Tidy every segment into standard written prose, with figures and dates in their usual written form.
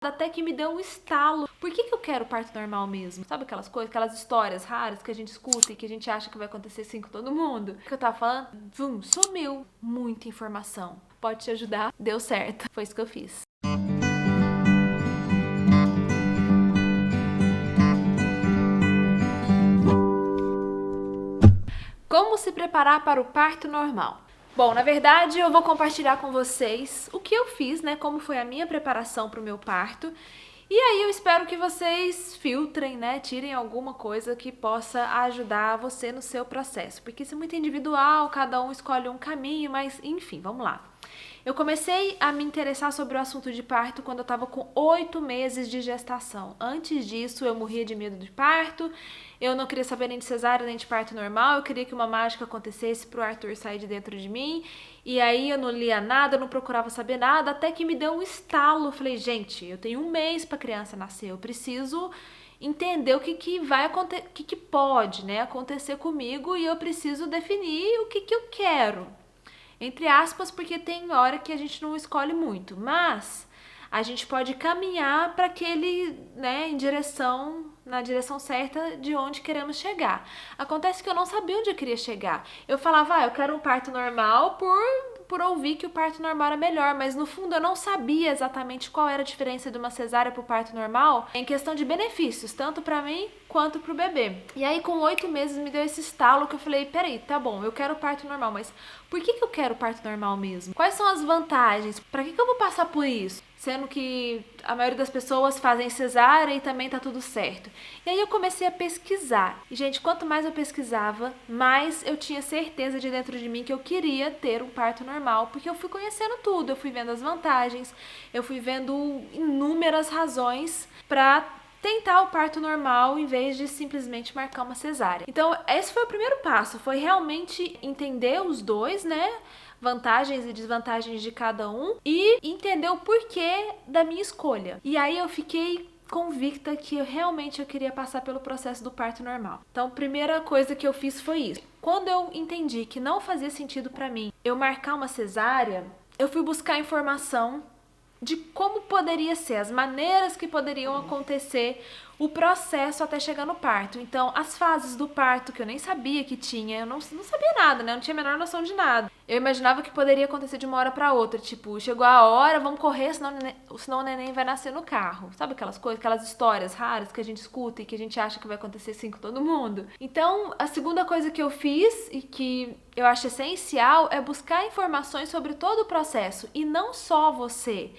Até que me deu um estalo. Por que eu quero parto normal mesmo? Sabe aquelas coisas, aquelas histórias raras que a gente escuta e que a gente acha que vai acontecer assim com todo mundo? O que eu tava falando? Sumiu. Muita informação. Pode te ajudar? Deu certo. Foi isso que eu fiz. Como se preparar para o parto normal? Bom, na verdade eu vou compartilhar com vocês o que eu fiz, né? Como foi a minha preparação para o meu parto. E aí eu espero que vocês filtrem, né? Tirem alguma coisa que possa ajudar você no seu processo. Porque isso é muito individual, cada um escolhe um caminho, mas enfim, vamos lá. Eu comecei a me interessar sobre o assunto de parto quando eu estava com 8 meses de gestação. Antes disso, eu morria de medo de parto, eu não queria saber nem de cesárea nem de parto normal, eu queria que uma mágica acontecesse pro Arthur sair de dentro de mim. E aí eu não lia nada, eu não procurava saber nada, até que me deu um estalo. Eu falei, gente, eu tenho 1 mês para a criança nascer, eu preciso entender o que vai acontecer, o que pode, né, acontecer comigo, e eu preciso definir o que eu quero. Entre aspas, porque tem hora que a gente não escolhe muito, mas a gente pode caminhar para aquele, né, na direção certa de onde queremos chegar. Acontece que eu não sabia onde eu queria chegar. Eu falava, eu quero um parto normal por ouvir que o parto normal era melhor, mas no fundo eu não sabia exatamente qual era a diferença de uma cesárea para o parto normal em questão de benefícios, tanto para mim quanto para o bebê. E aí com 8 meses me deu esse estalo que eu falei, peraí, tá bom, eu quero o parto normal, mas por que eu quero o parto normal mesmo? Quais são as vantagens? Para que eu vou passar por isso? Sendo que a maioria das pessoas fazem cesárea e também tá tudo certo. E aí eu comecei a pesquisar. E, gente, quanto mais eu pesquisava, mais eu tinha certeza de dentro de mim que eu queria ter um parto normal, porque eu fui conhecendo tudo, eu fui vendo as vantagens, eu fui vendo inúmeras razões para tentar o parto normal em vez de simplesmente marcar uma cesárea. Então, esse foi o primeiro passo, foi realmente entender os dois, né? Vantagens e desvantagens de cada um e entender o porquê da minha escolha. E aí eu fiquei convicta que eu queria passar pelo processo do parto normal. Então, a primeira coisa que eu fiz foi isso. Quando eu entendi que não fazia sentido para mim eu marcar uma cesárea, eu fui buscar informação de como poderia ser, as maneiras que poderiam acontecer o processo até chegar no parto. Então, as fases do parto que eu nem sabia que tinha, eu não sabia nada, né? Eu não tinha a menor noção de nada. Eu imaginava que poderia acontecer de uma hora pra outra, tipo, chegou a hora, vamos correr, senão o neném vai nascer no carro. Sabe aquelas coisas, aquelas histórias raras que a gente escuta e que a gente acha que vai acontecer assim com todo mundo? Então, a segunda coisa que eu fiz e que eu acho essencial é buscar informações sobre todo o processo e não só você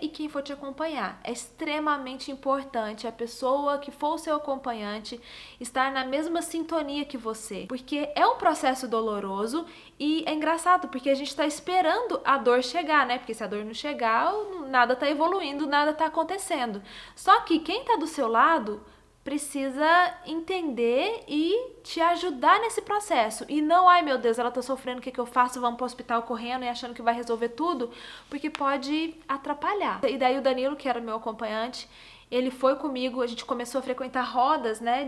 e quem for te acompanhar. É extremamente importante a pessoa que for o seu acompanhante estar na mesma sintonia que você, porque é um processo doloroso e é engraçado porque a gente está esperando a dor chegar, né? Porque se a dor não chegar, nada tá evoluindo, nada tá acontecendo. Só que quem tá do seu lado precisa entender e te ajudar nesse processo. E não, ai meu Deus, ela tá sofrendo, o que eu faço? Vamos pro hospital correndo e achando que vai resolver tudo, porque pode atrapalhar. E daí o Danilo, que era meu acompanhante, ele foi comigo, a gente começou a frequentar rodas, né,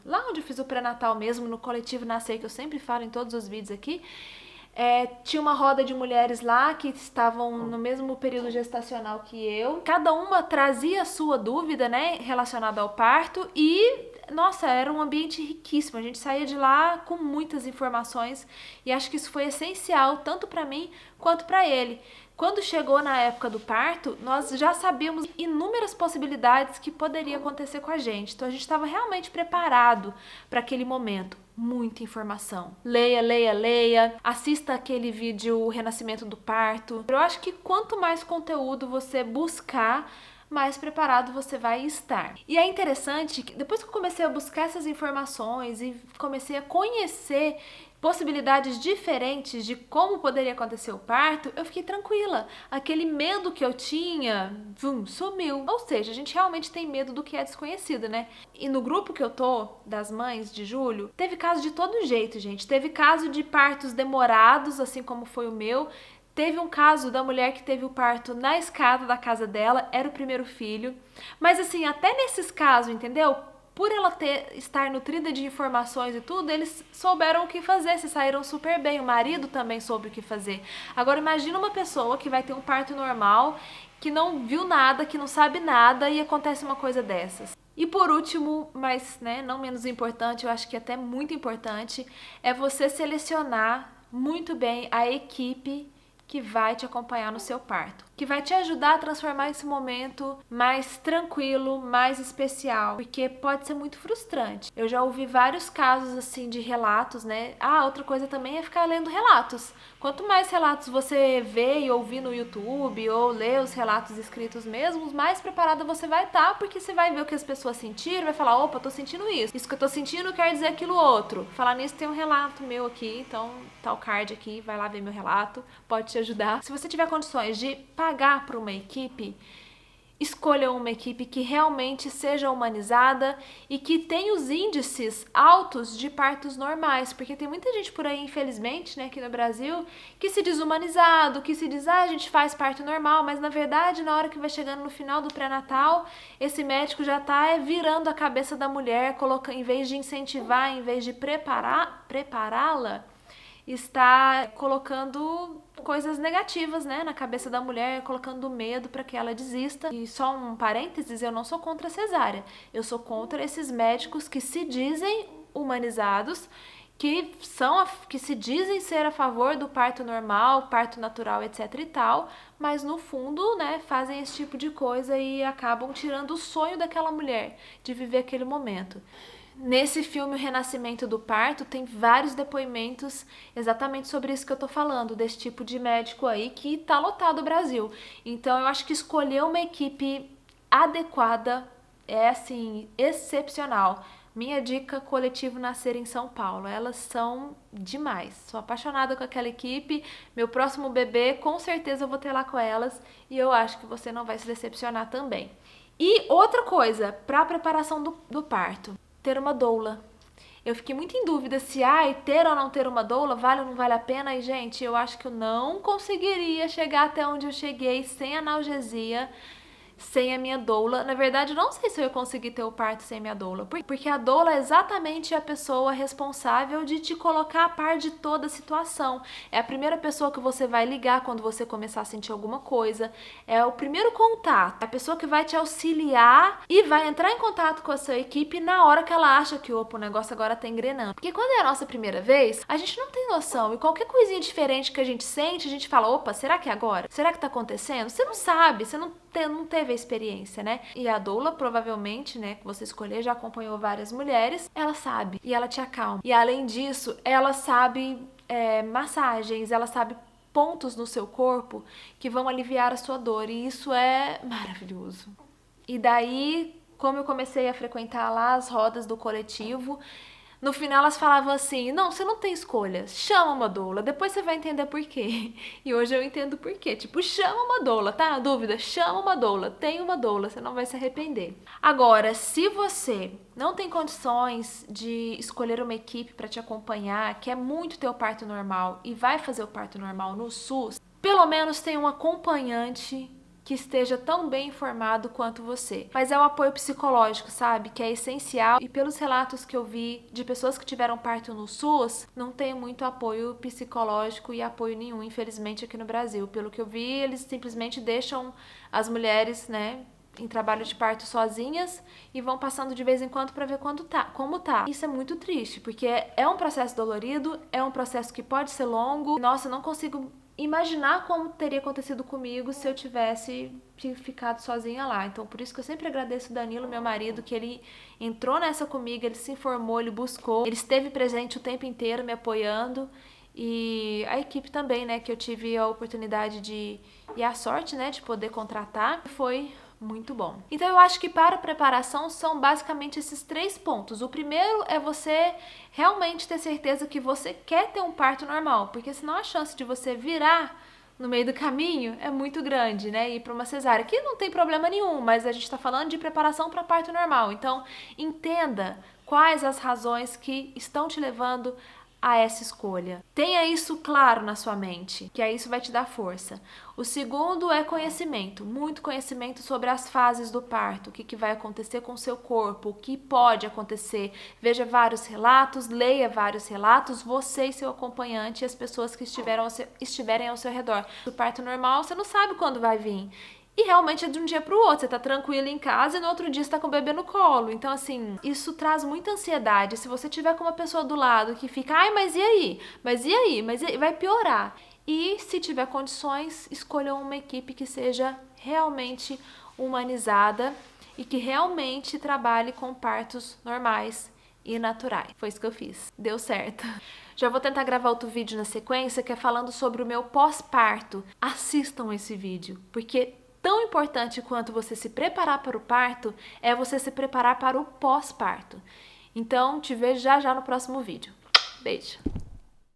lá onde eu fiz o pré-natal mesmo, no Coletivo Nascer, que eu sempre falo em todos os vídeos aqui. Tinha uma roda de mulheres lá que estavam no mesmo período gestacional que eu. Cada uma trazia a sua dúvida, né, relacionada ao parto e, nossa, era um ambiente riquíssimo. A gente saía de lá com muitas informações e acho que isso foi essencial tanto para mim quanto para ele. Quando chegou na época do parto, nós já sabíamos inúmeras possibilidades que poderia acontecer com a gente. Então a gente estava realmente preparado para aquele momento. Muita informação. Leia, leia, leia. Assista aquele vídeo O Renascimento do Parto. Eu acho que quanto mais conteúdo você buscar, mais preparado você vai estar. E é interessante que depois que eu comecei a buscar essas informações e comecei a conhecer possibilidades diferentes de como poderia acontecer o parto, eu fiquei tranquila. Aquele medo que eu tinha, sumiu. Ou seja, a gente realmente tem medo do que é desconhecido, né? E no grupo que eu tô, das mães de julho, teve caso de todo jeito, gente. Teve caso de partos demorados, assim como foi o meu. Teve um caso da mulher que teve o parto na escada da casa dela, era o primeiro filho. Mas assim, até nesses casos, entendeu? por ela estar nutrida de informações e tudo, eles souberam o que fazer, se saíram super bem. O marido também soube o que fazer. Agora imagina uma pessoa que vai ter um parto normal, que não viu nada, que não sabe nada e acontece uma coisa dessas. E por último, mas não menos importante, eu acho que até muito importante, é você selecionar muito bem a equipe que vai te acompanhar no seu parto, que vai te ajudar a transformar esse momento mais tranquilo, mais especial, porque pode ser muito frustrante. Eu já ouvi vários casos assim de relatos, né? Outra coisa também é ficar lendo relatos. Quanto mais relatos você vê e ouvir no YouTube ou ler os relatos escritos mesmos, mais preparada você vai estar, porque você vai ver o que as pessoas sentiram, vai falar, opa, tô sentindo isso. Isso que eu tô sentindo quer dizer aquilo outro. Falar nisso, tem um relato meu aqui, então tá o card aqui, vai lá ver meu relato, pode te ajudar. Se você tiver condições de pagar para uma equipe, escolha uma equipe que realmente seja humanizada e que tenha os índices altos de partos normais, porque tem muita gente por aí, infelizmente, aqui no Brasil, que se diz humanizado, que se diz, a gente faz parto normal, mas na verdade, na hora que vai chegando no final do pré-natal, esse médico já tá virando a cabeça da mulher, colocando, em vez de incentivar, em vez de prepará-la, está colocando coisas negativas, na cabeça da mulher, colocando medo para que ela desista. E só um parênteses, eu não sou contra a cesárea. Eu sou contra esses médicos que se dizem humanizados, que se dizem ser a favor do parto normal, parto natural, etc e tal, mas no fundo, fazem esse tipo de coisa e acabam tirando o sonho daquela mulher de viver aquele momento. Nesse filme O Renascimento do Parto tem vários depoimentos exatamente sobre isso que eu tô falando, desse tipo de médico aí que tá lotado o Brasil. Então eu acho que escolher uma equipe adequada é assim, excepcional. Minha dica, Coletivo Nascer em São Paulo. Elas são demais. Sou apaixonada com aquela equipe. Meu próximo bebê, com certeza eu vou ter lá com elas. E eu acho que você não vai se decepcionar também. E outra coisa, para a preparação do parto. Ter uma doula. Eu fiquei muito em dúvida se ter ou não ter uma doula vale ou não vale a pena. E, gente, eu acho que eu não conseguiria chegar até onde eu cheguei sem analgesia, sem a minha doula. Na verdade, eu não sei se eu ia conseguir ter o parto sem minha doula, porque a doula é exatamente a pessoa responsável de te colocar a par de toda a situação. É a primeira pessoa que você vai ligar quando você começar a sentir alguma coisa. É o primeiro contato. É a pessoa que vai te auxiliar e vai entrar em contato com a sua equipe na hora que ela acha que, opa, o negócio agora tá engrenando. Porque quando é a nossa primeira vez, a gente não tem noção. E qualquer coisinha diferente que a gente sente, a gente fala, opa, será que é agora? Será que tá acontecendo? Você não sabe, você não teve a experiência, E a doula, provavelmente, que você escolher, já acompanhou várias mulheres, ela sabe e ela te acalma. E além disso, ela sabe massagens, ela sabe pontos no seu corpo que vão aliviar a sua dor, e isso é maravilhoso. E daí, como eu comecei a frequentar lá as rodas do coletivo, no final elas falavam assim, não, você não tem escolha, chama uma doula, depois você vai entender por quê. E hoje eu entendo por quê, tipo, chama uma doula, tá na dúvida? Chama uma doula, tem uma doula, você não vai se arrepender. Agora, se você não tem condições de escolher uma equipe para te acompanhar, quer muito ter o parto normal e vai fazer o parto normal no SUS, pelo menos tem um acompanhante que esteja tão bem informado quanto você. Mas é o apoio psicológico, sabe? Que é essencial. E pelos relatos que eu vi de pessoas que tiveram parto no SUS, não tem muito apoio psicológico e apoio nenhum, infelizmente, aqui no Brasil. Pelo que eu vi, eles simplesmente deixam as mulheres, em trabalho de parto sozinhas e vão passando de vez em quando para ver como tá. Isso é muito triste, porque é um processo dolorido, é um processo que pode ser longo. Nossa, eu não consigo imaginar como teria acontecido comigo se eu tivesse ficado sozinha lá. Então, por isso que eu sempre agradeço o Danilo, meu marido, que ele entrou nessa comigo, ele se informou, ele buscou, ele esteve presente o tempo inteiro me apoiando. E a equipe também, que eu tive a oportunidade e a sorte, de poder contratar, foi muito bom. Então eu acho que para a preparação são basicamente esses 3 pontos. O primeiro é você realmente ter certeza que você quer ter um parto normal, porque senão a chance de você virar no meio do caminho é muito grande, ir para uma cesárea, que não tem problema nenhum, mas a gente está falando de preparação para parto normal. Então entenda quais as razões que estão te levando a essa escolha. Tenha isso claro na sua mente, que aí isso vai te dar força. O segundo é conhecimento, muito conhecimento sobre as fases do parto, o que vai acontecer com o seu corpo, o que pode acontecer. Veja vários relatos, leia vários relatos, você e seu acompanhante e as pessoas que estiverem ao seu redor. O parto normal, você não sabe quando vai vir. E realmente é de um dia para o outro, você tá tranquilo em casa e no outro dia você tá com o bebê no colo. Então, assim, isso traz muita ansiedade. Se você tiver com uma pessoa do lado que fica, ai, mas e aí? Mas e aí? Mas e aí? Vai piorar. E se tiver condições, escolham uma equipe que seja realmente humanizada e que realmente trabalhe com partos normais e naturais. Foi isso que eu fiz. Deu certo. Já vou tentar gravar outro vídeo na sequência que é falando sobre o meu pós-parto. Assistam esse vídeo, porque tão importante quanto você se preparar para o parto é você se preparar para o pós-parto. Então, te vejo já no próximo vídeo. Beijo!